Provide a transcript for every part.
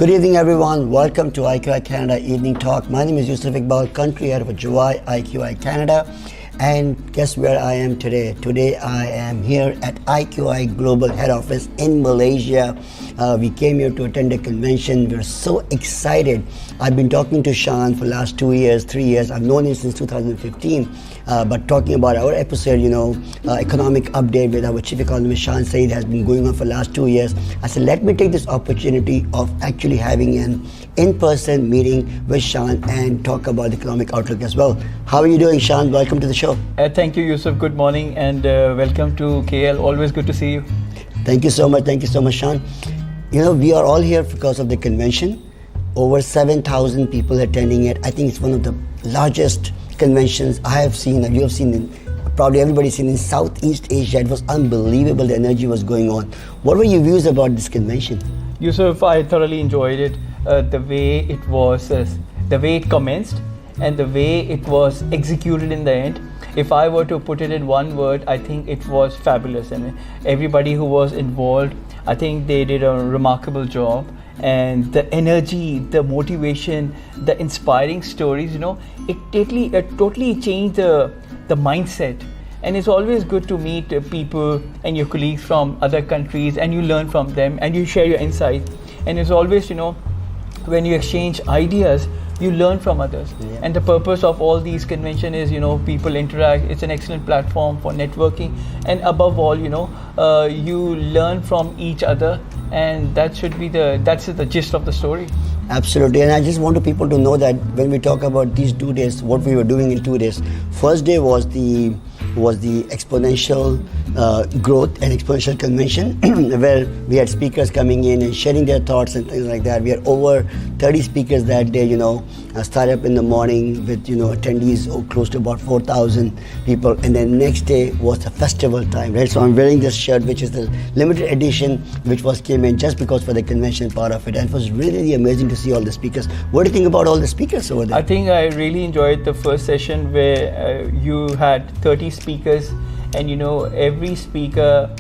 Good evening, everyone. Welcome to IQI Canada Evening Talk. My name is Yousaf Iqbal, country head of Juwai IQI Canada. And guess where I am today? Today I am here at IQI Global Head Office in Malaysia. We came here to attend a convention. We're so excited. I've been talking to Shan for the last 2 years, 3 years. I've known him since 2015. But talking about our episode, economic update with our chief economist Shan Saeed has been going on for the last 2 years. I said, let me take this opportunity of actually having an in-person meeting with Shan and talk about the economic outlook as well. How are you doing, Shan? Welcome to the show. Thank you, Yousaf. Good morning and welcome to KL. Always good to see you. Thank you so much. Thank you so much, Shan. We are all here because of the convention. Over 7,000 people attending it. I think it's one of the largest conventions I have seen, and you have seen, probably everybody's seen in Southeast Asia. It was unbelievable. The energy was going on. What were your views about this convention? Yousaf, I thoroughly enjoyed it. The way it was, the way it commenced, and the way it was executed in the end. If I were to put it in one word, I think it was fabulous. And everybody who was involved, I think they did a remarkable job. And the energy, the motivation, the inspiring stories, it totally changed the mindset. And it's always good to meet people and your colleagues from other countries, and you learn from them and you share your insights. And it's always, when you exchange ideas, you learn from others. Yeah. And the purpose of all these conventions is, people interact. It's an excellent platform for networking. And above all, you learn from each other. And that's the gist of the story. Absolutely. And I just want people to know that when we talk about these 2 days, what we were doing in 2 days. First day was the exponential growth and exponential convention where we had speakers coming in and sharing their thoughts and things like that. We had over 30 speakers that day, started up in the morning with, attendees close to about 4,000 people. And then next day was the festival time, right? So I'm wearing this shirt, which is the limited edition, which came in just because for the convention part of it. And it was really amazing to see all the speakers. What do you think about all the speakers over there? I think I really enjoyed the first session where you had 30 speakers, and every speaker,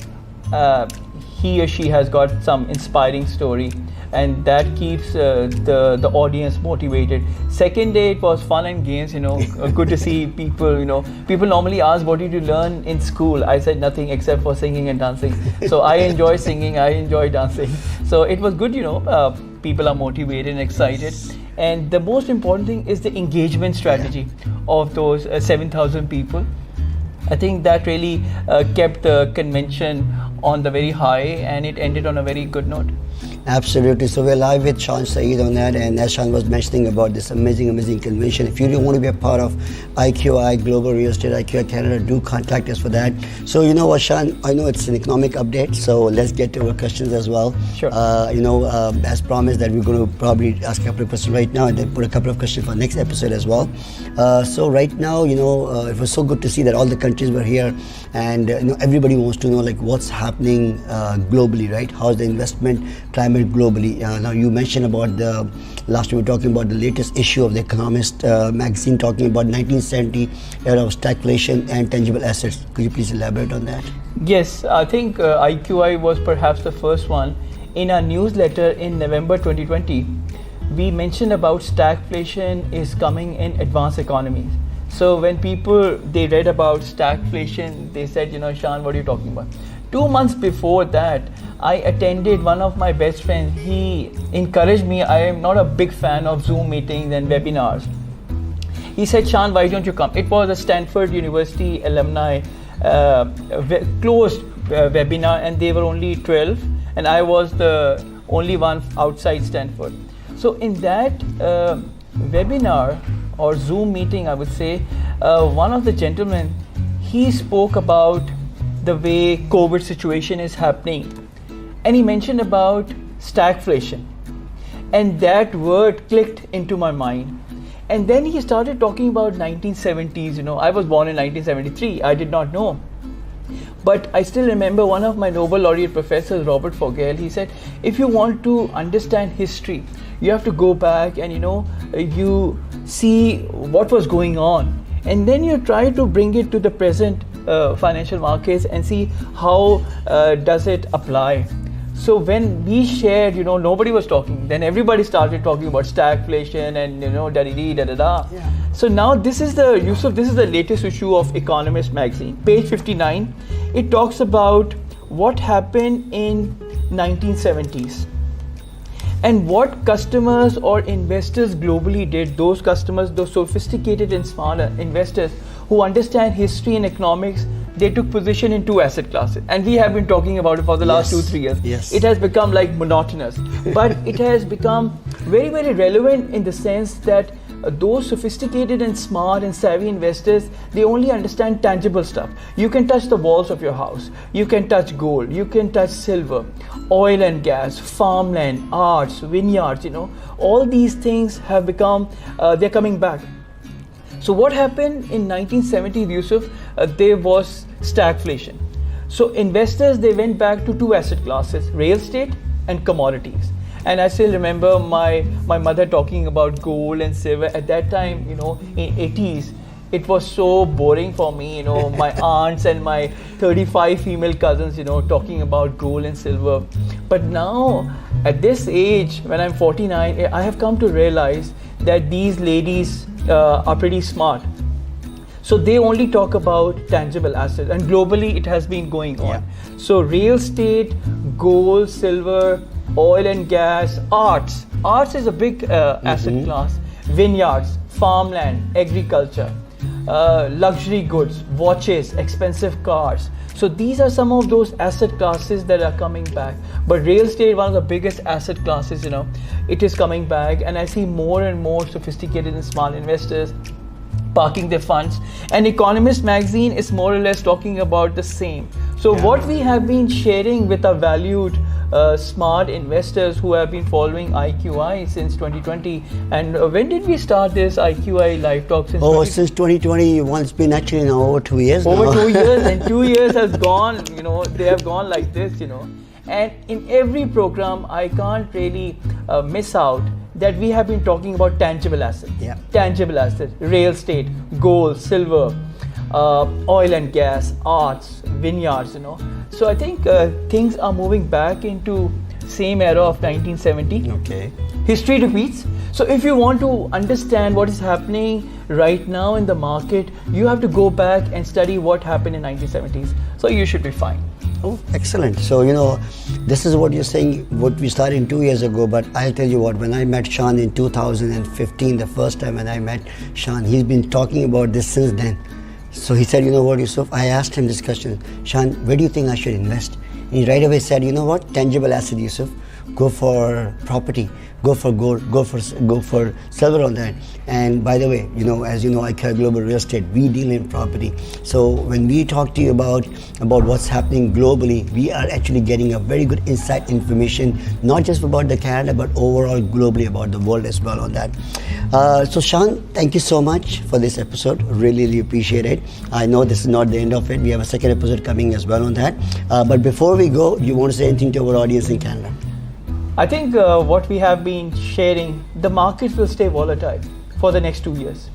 he or she has got some inspiring story, and that keeps the audience motivated. Second day it was fun and games, good to see people. People normally ask, what did you learn in school? I said nothing except for singing and dancing. So I enjoy singing, I enjoy dancing. So it was good, people are motivated and excited. And the most important thing is the engagement strategy of those 7,000 people. I think that really kept the convention on the very high, and it ended on a very good note. Absolutely. So we're live with Shan Saeed on that, and as Shan was mentioning about this amazing convention, if you really want to be a part of IQI Global Real Estate, IQI Canada, do contact us for that. So you know what, Shan, I know it's an economic update, so let's get to our questions as well. Sure. As promised that we're going to probably ask a couple of questions right now and then put a couple of questions for next episode as well. So right now, it was so good to see that all the countries were here, and everybody wants to know what's happening globally, right? How's the investment climate globally? Now you mentioned about last we were talking about the latest issue of the Economist magazine talking about 1970 era of stagflation and tangible assets. Could you please elaborate on that? Yes, I think IQI was perhaps the first one. In our newsletter in November 2020, we mentioned about stagflation is coming in advanced economies. So when they read about stagflation, they said, Shan, what are you talking about? 2 months before that, I attended one of my best friends. He encouraged me. I am not a big fan of Zoom meetings and webinars. He said, Shan, why don't you come? It was a Stanford University alumni closed webinar, and they were only 12, and I was the only one outside Stanford. So in that webinar or Zoom meeting, I would say, one of the gentlemen, he spoke about the way COVID situation is happening, and he mentioned about stagflation, and that word clicked into my mind. And then he started talking about 1970s. I was born in 1973. I did not know, but I still remember one of my Nobel laureate professors, Robert Fogel. He said, if you want to understand history, you have to go back and you see what was going on, and then you try to bring it to the present financial markets and see how does it apply. So when we shared, nobody was talking. Then everybody started talking about stagflation and da-da-da. Yeah. So now this is the latest issue of Economist magazine, page 59. It talks about what happened in 1970s and what customers or investors globally did. Those customers, those sophisticated and smart investors who understand history and economics, they took position in two asset classes, and we have been talking about it for the last 2-3 years. Yes. It has become like monotonous, but it has become very, very relevant in the sense that those sophisticated and smart and savvy investors, they only understand tangible stuff. You can touch the walls of your house, you can touch gold, you can touch silver, oil and gas, farmland, arts, vineyards, all these things have become, they're coming back. So what happened in 1970s, Yousaf? There was stagflation. So investors, they went back to two asset classes, real estate and commodities. And I still remember my mother talking about gold and silver. At that time, in 80s, it was so boring for me, my aunts and my 35 female cousins, talking about gold and silver. But now, at this age, when I'm 49, I have come to realize that these ladies are pretty smart. So they only talk about tangible assets, and globally it has been going on. Yeah. So real estate, gold, silver, oil and gas, arts. Arts is a big asset class. Vineyards, farmland, agriculture, luxury goods, watches, expensive cars. So these are some of those asset classes that are coming back. But real estate, one of the biggest asset classes, it is coming back, and I see more and more sophisticated and smart investors parking their funds. And Economist magazine is more or less talking about the same. So what we have been sharing with our valued smart investors who have been following IQI since 2020. And when did we start this IQI live talk? Since 2020. It's been actually now over 2 years. Over 2 years, and 2 years has gone, they have gone like this, And in every program, I can't really miss out that we have been talking about tangible assets. Yeah. Tangible assets, real estate, gold, silver, oil and gas, arts, vineyards, So I think things are moving back into same era of 1970. Okay. History repeats. So if you want to understand what is happening right now in the market, you have to go back and study what happened in 1970s. So you should be fine. Oh, excellent. So, this is what you're saying, what we started 2 years ago, but I'll tell you what, when I met Shan in 2015, the first time when I met Shan, he's been talking about this since then. So he said, Yousaf, I asked him this question, Shan, where do you think I should invest? And he right away said, tangible asset, Yousaf, go for property, go for gold, go for silver on that. And by the way, as you know, IQI Global Real Estate, we deal in property. So when we talk to you about what's happening globally, we are actually getting a very good insight information, not just about the Canada, but overall globally about the world as well on that. So Shan, thank you so much for this episode. Really appreciate it. I know this is not the end of it. We have a second episode coming as well on that. But before we go, you want to say anything to our audience in Canada? I think what we have been sharing, the markets will stay volatile for the next 2 years.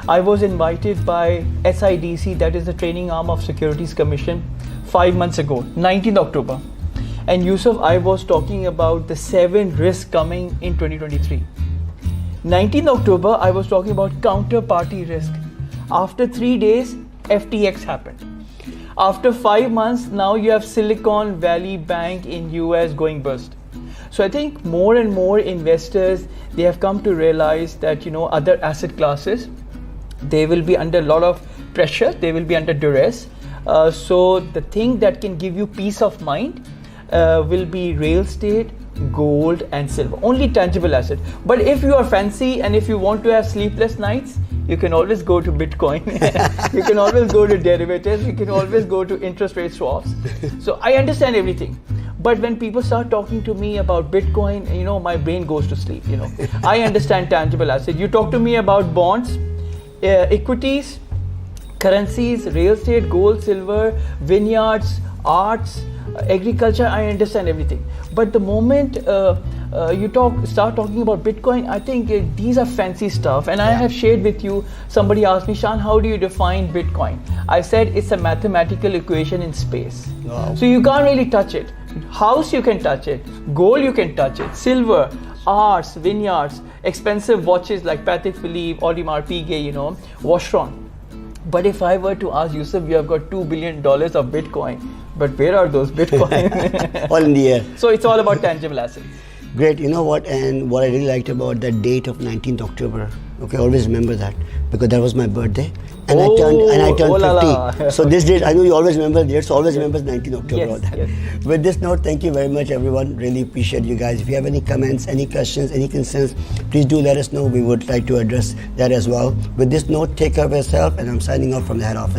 I was invited by SIDC, that is the training arm of Securities Commission, 5 months ago, 19th October. And Yousaf, I was talking about the 7 risks coming in 2023. 19th October, I was talking about counterparty risk. After 3 days, FTX happened. After 5 months, now you have Silicon Valley Bank in US going bust. So I think more and more investors, they have come to realize that, other asset classes, they will be under a lot of pressure, they will be under duress. So the thing that can give you peace of mind will be real estate, gold and silver, only tangible asset. But if you are fancy and if you want to have sleepless nights, you can always go to Bitcoin, you can always go to derivatives, you can always go to interest rate swaps. So I understand everything. But when people start talking to me about Bitcoin, my brain goes to sleep, I understand tangible assets. You talk to me about bonds, equities, currencies, real estate, gold, silver, vineyards, arts, agriculture, I understand everything. But the moment you start talking about Bitcoin, I think these are fancy stuff. And I have shared with you, somebody asked me, Shan, how do you define Bitcoin? I said it's a mathematical equation in space. Wow. So you can't really touch it. House you can touch it, gold you can touch it, silver, arts, vineyards, expensive watches like Patek Philippe, Audemars Piguet, Vacheron. But if I were to ask Yousaf, you have got $2 billion of Bitcoin, but where are those Bitcoin? All in the air. So it's all about tangible assets. Great. You know what? And what I really liked about that date of 19th October, okay, always remember that, because that was my birthday, and I turned 50. So this date, I know you always remember the date, so always remember 19th October. Yes. With this note, thank you very much, everyone. Really appreciate you guys. If you have any comments, any questions, any concerns, please do let us know. We would like to address that as well. With this note, take care of yourself, and I'm signing off from the head office.